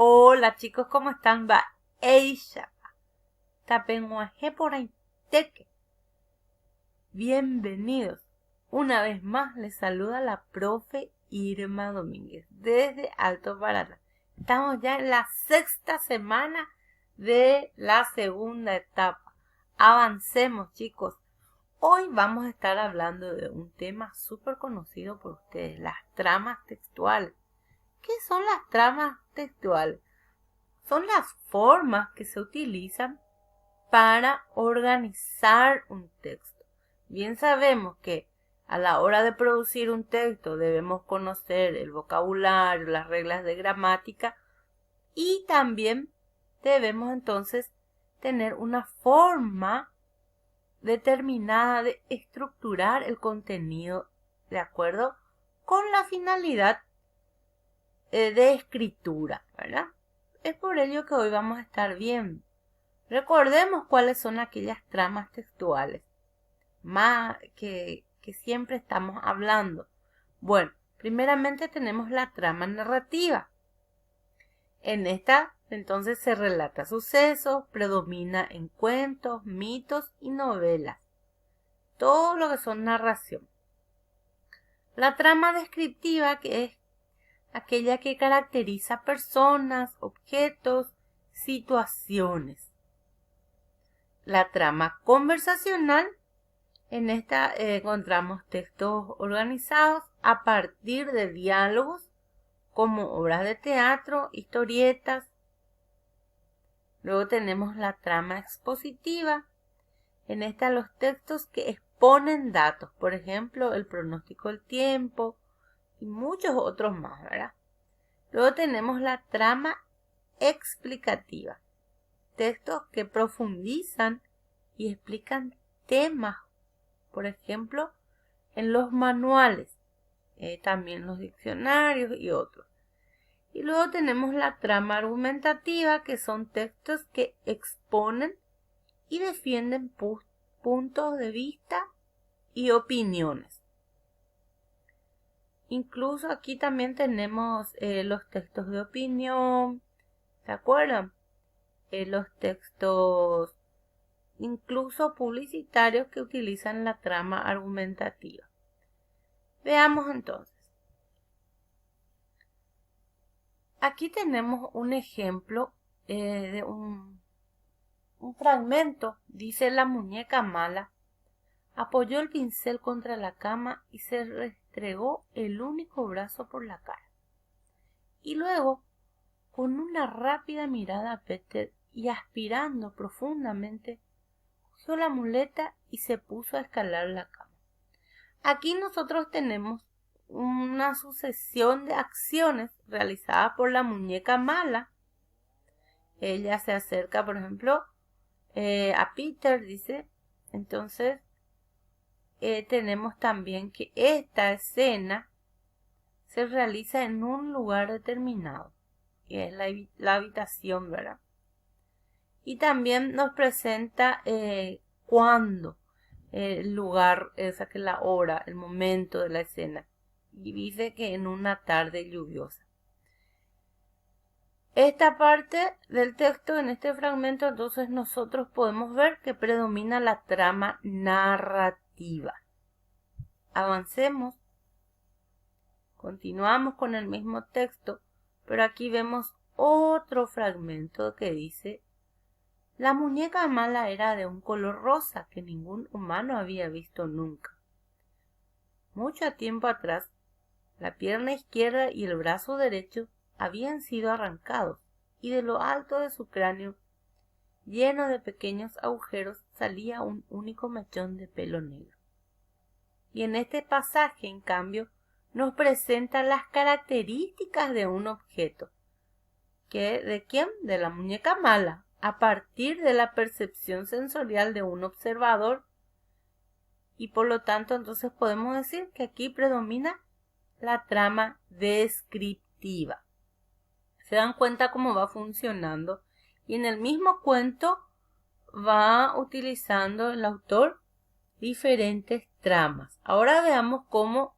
Hola chicos, ¿cómo están? Va ella. Tapenguaje por ahí. Bienvenidos. Una vez más les saluda la profe Irma Domínguez desde Alto Paraná. Estamos ya en la sexta semana de la segunda etapa. Avancemos chicos. Hoy vamos a estar hablando de un tema súper conocido por ustedes, las tramas textuales. ¿Qué son las tramas textuales? Son las formas que se utilizan para organizar un texto. Bien sabemos que a la hora de producir un texto debemos conocer el vocabulario, las reglas de gramática y también debemos entonces tener una forma determinada de estructurar el contenido de acuerdo con la finalidad de escritura, ¿verdad? Es por ello que hoy vamos a estar viendo. Recordemos cuáles son aquellas tramas textuales más que siempre estamos hablando. Bueno, primeramente tenemos la trama narrativa. En esta entonces se relata sucesos, predomina en cuentos, mitos y novelas. Todo lo que son narración. La trama descriptiva, que es aquella que caracteriza personas, objetos, situaciones. La trama conversacional, en esta encontramos textos organizados a partir de diálogos como obras de teatro, historietas. Luego tenemos la trama expositiva, en esta los textos que exponen datos, por ejemplo, el pronóstico del tiempo y muchos otros más, ¿verdad? Luego tenemos la trama explicativa, textos que profundizan y explican temas, por ejemplo, en los manuales, también los diccionarios y otros. Y luego tenemos la trama argumentativa, que son textos que exponen y defienden puntos de vista y opiniones. Incluso aquí también tenemos los textos de opinión, ¿se acuerdan? Los textos incluso publicitarios que utilizan la trama argumentativa. Veamos entonces. Aquí tenemos un ejemplo de un fragmento. Dice: la muñeca mala apoyó el pincel contra la cama y se restregó el único brazo por la cara. Y luego, con una rápida mirada a Peter y aspirando profundamente, cogió la muleta y se puso a escalar la cama. Aquí nosotros tenemos una sucesión de acciones realizadas por la muñeca mala. Ella se acerca, por ejemplo, a Peter, dice. Entonces, tenemos también que esta escena se realiza en un lugar determinado, que es la habitación, ¿verdad? Y también nos presenta cuándo, el lugar, que la hora, el momento de la escena. Y dice que en una tarde lluviosa. Esta parte del texto, en este fragmento, entonces nosotros podemos ver que predomina la trama narrativa. Avancemos. Continuamos con el mismo texto, pero aquí vemos otro fragmento que dice: la muñeca mala era de un color rosa que ningún humano había visto nunca. Mucho tiempo atrás, la pierna izquierda y el brazo derecho habían sido arrancados, y de lo alto de su cráneo, lleno de pequeños agujeros, salía un único mechón de pelo negro. Y en este pasaje, en cambio, nos presenta las características de un objeto. ¿De quién? De la muñeca mala, a partir de la percepción sensorial de un observador. Y por lo tanto, entonces podemos decir que aquí predomina la trama descriptiva. Se dan cuenta cómo va funcionando. Y en el mismo cuento va utilizando el autor diferentes tramas. Ahora veamos cómo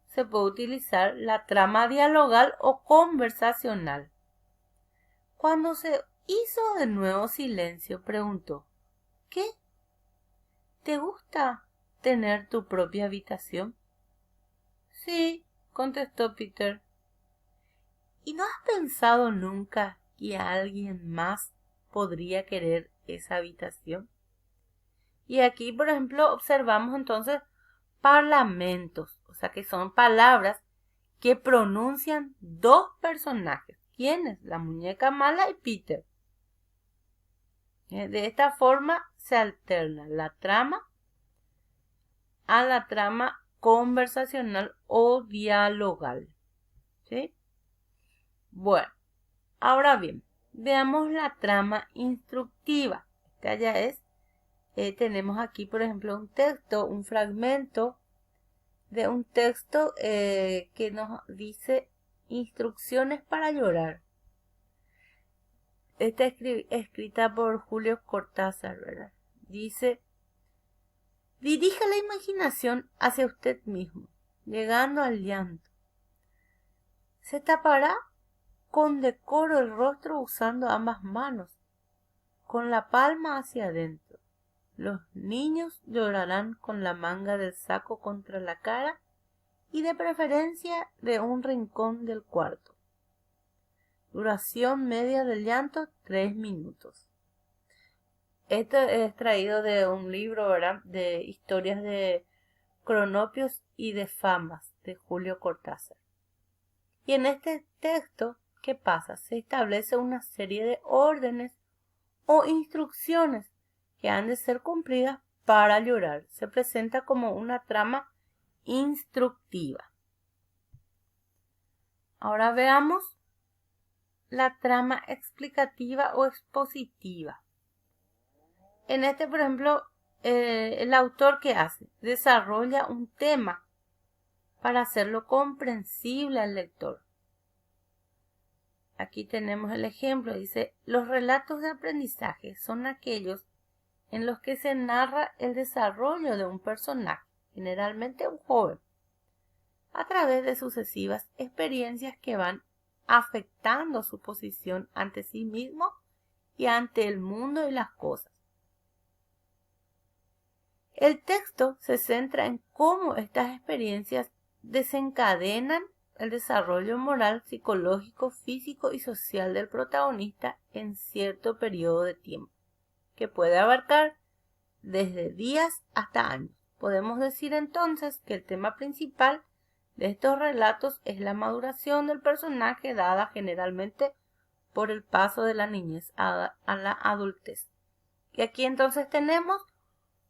se puede utilizar la trama dialogal o conversacional. Cuando se hizo de nuevo silencio, preguntó: ¿Qué? ¿Te gusta tener tu propia habitación? Sí, contestó Peter. ¿Y no has pensado nunca que alguien más podría querer esa habitación? Y aquí, por ejemplo, observamos entonces parlamentos, o sea que son palabras que pronuncian dos personajes. ¿Quiénes? La muñeca mala y Peter. De esta forma se alterna la trama a la trama conversacional o dialogal. ¿Sí? Bueno, ahora bien, veamos la trama instructiva. Esta ya es, tenemos aquí, por ejemplo, un texto, un fragmento de un texto que nos dice instrucciones para llorar. Está escrita por Julio Cortázar, ¿verdad? Dice: dirija la imaginación hacia usted mismo, llegando al llanto. Se tapará con decoro el rostro usando ambas manos, con la palma hacia adentro. Los niños llorarán con la manga del saco contra la cara y de preferencia de un rincón del cuarto. Duración media del llanto, 3 minutos. Esto es traído de un libro, ¿verdad?, de historias de cronopios y de famas de Julio Cortázar. Y en este texto, ¿qué pasa? Se establece una serie de órdenes o instrucciones que han de ser cumplidas para llorar. Se presenta como una trama instructiva. Ahora veamos la trama explicativa o expositiva. En este, por ejemplo, el autor, ¿qué hace? Desarrolla un tema para hacerlo comprensible al lector. Aquí tenemos el ejemplo. Dice: los relatos de aprendizaje son aquellos en los que se narra el desarrollo de un personaje, generalmente un joven, a través de sucesivas experiencias que van afectando su posición ante sí mismo y ante el mundo y las cosas. El texto se centra en cómo estas experiencias desencadenan el desarrollo moral, psicológico, físico y social del protagonista en cierto periodo de tiempo, que puede abarcar desde días hasta años. Podemos decir entonces que el tema principal de estos relatos es la maduración del personaje, dada generalmente por el paso de la niñez a la adultez. Y aquí entonces tenemos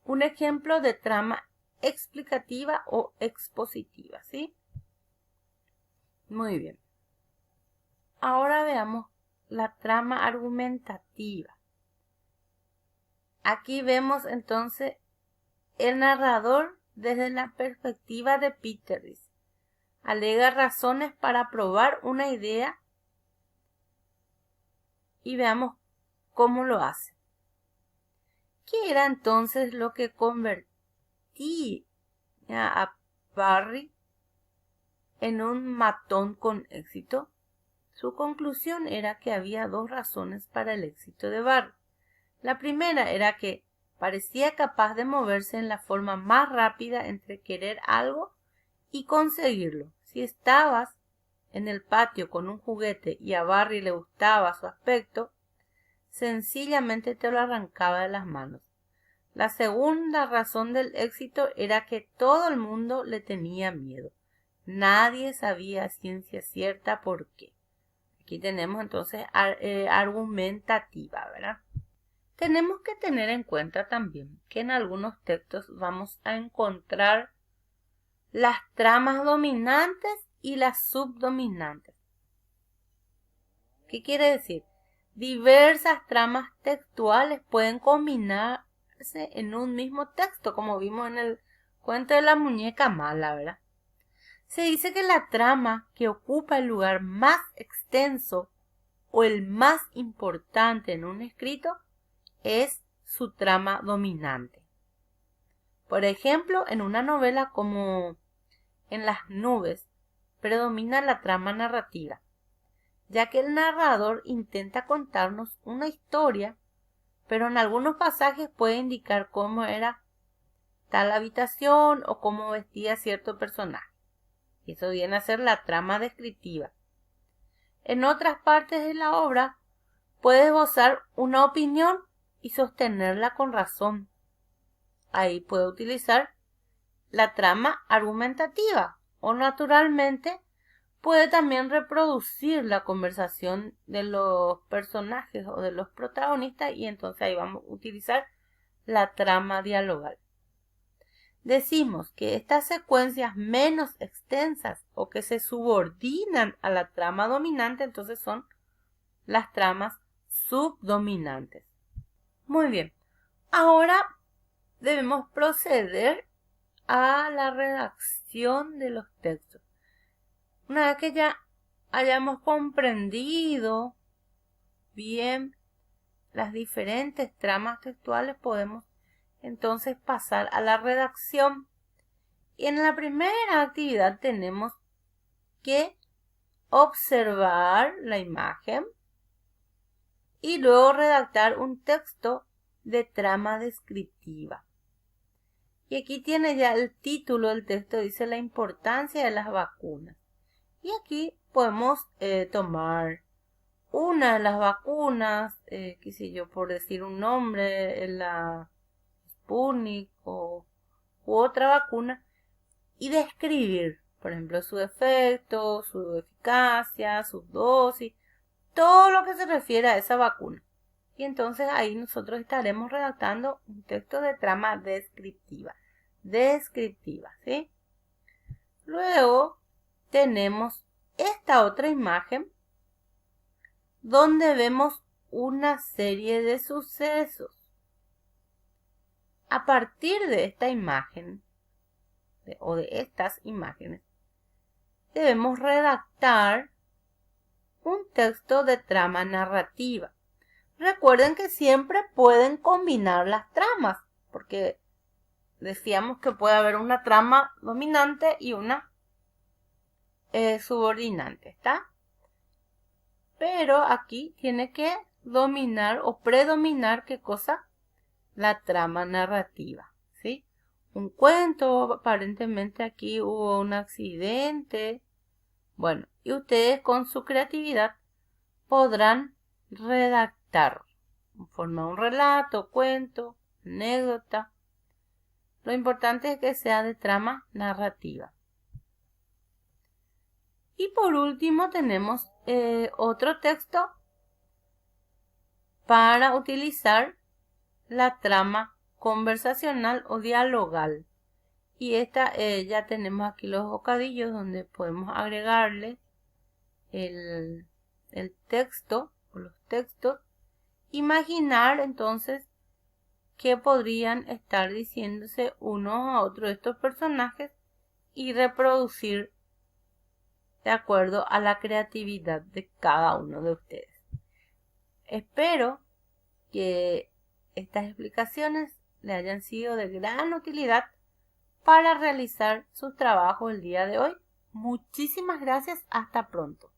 un ejemplo de trama explicativa o expositiva, ¿sí? Muy bien. Ahora veamos la trama argumentativa. Aquí vemos entonces el narrador desde la perspectiva de Peter. Alega razones para probar una idea y veamos cómo lo hace. ¿Qué era entonces lo que convertía a Barry en un matón con éxito? Su conclusión era que había dos razones para el éxito de Barry. La primera era que parecía capaz de moverse en la forma más rápida entre querer algo y conseguirlo. Si estabas en el patio con un juguete y a Barry le gustaba su aspecto, sencillamente te lo arrancaba de las manos. La segunda razón del éxito era que todo el mundo le tenía miedo. Nadie sabía a ciencia cierta por qué. Aquí tenemos entonces argumentativa, ¿verdad? Tenemos que tener en cuenta también que en algunos textos vamos a encontrar las tramas dominantes y las subdominantes. ¿Qué quiere decir? Diversas tramas textuales pueden combinarse en un mismo texto, como vimos en el cuento de la muñeca mala, ¿verdad? Se dice que la trama que ocupa el lugar más extenso o el más importante en un escrito es su trama dominante. Por ejemplo, en una novela como En las nubes, predomina la trama narrativa. ya que el narrador intenta contarnos una historia, pero en algunos pasajes puede indicar cómo era tal habitación o cómo vestía cierto personaje. Y eso viene a ser la trama descriptiva. En otras partes de la obra puede esbozar una opinión y sostenerla con razón. Ahí puede utilizar la trama argumentativa o naturalmente puede también reproducir la conversación de los personajes o de los protagonistas y entonces ahí vamos a utilizar la trama dialogal. Decimos que estas secuencias menos extensas o que se subordinan a la trama dominante, entonces son las tramas subdominantes. Muy bien, ahora debemos proceder a la redacción de los textos. Una vez que ya hayamos comprendido bien las diferentes tramas textuales, podemos entonces pasar a la redacción. Y en la primera actividad tenemos que observar la imagen y luego redactar un texto de trama descriptiva. Y aquí tiene ya el título del texto, dice la importancia de las vacunas. Y aquí podemos tomar una de las vacunas, qué sé yo, por decir un nombre, la Sputnik u otra vacuna, y describir, por ejemplo, su efecto, su eficacia, su dosis, todo lo que se refiere a esa vacuna. Y entonces ahí nosotros estaremos redactando un texto de trama descriptiva. ¿Sí? Luego tenemos esta otra imagen donde vemos una serie de sucesos. A partir de esta imagen o de estas imágenes debemos redactar un texto de trama narrativa. Recuerden que siempre pueden combinar las tramas, porque decíamos que puede haber una trama dominante y una subordinante, ¿está? Pero aquí tiene que dominar o predominar, ¿qué cosa? La trama narrativa, ¿sí? Un cuento, aparentemente aquí hubo un accidente. Bueno, y ustedes con su creatividad podrán redactar, formar un relato, cuento, anécdota. Lo importante es que sea de trama narrativa. Y por último tenemos otro texto para utilizar la trama conversacional o dialogal. Y esta ya tenemos aquí los bocadillos donde podemos agregarle el texto o los textos. Imaginar entonces qué podrían estar diciéndose unos a otros estos personajes y reproducir de acuerdo a la creatividad de cada uno de ustedes. Espero que estas explicaciones le hayan sido de gran utilidad para realizar sus trabajos el día de hoy. Muchísimas gracias. Hasta pronto.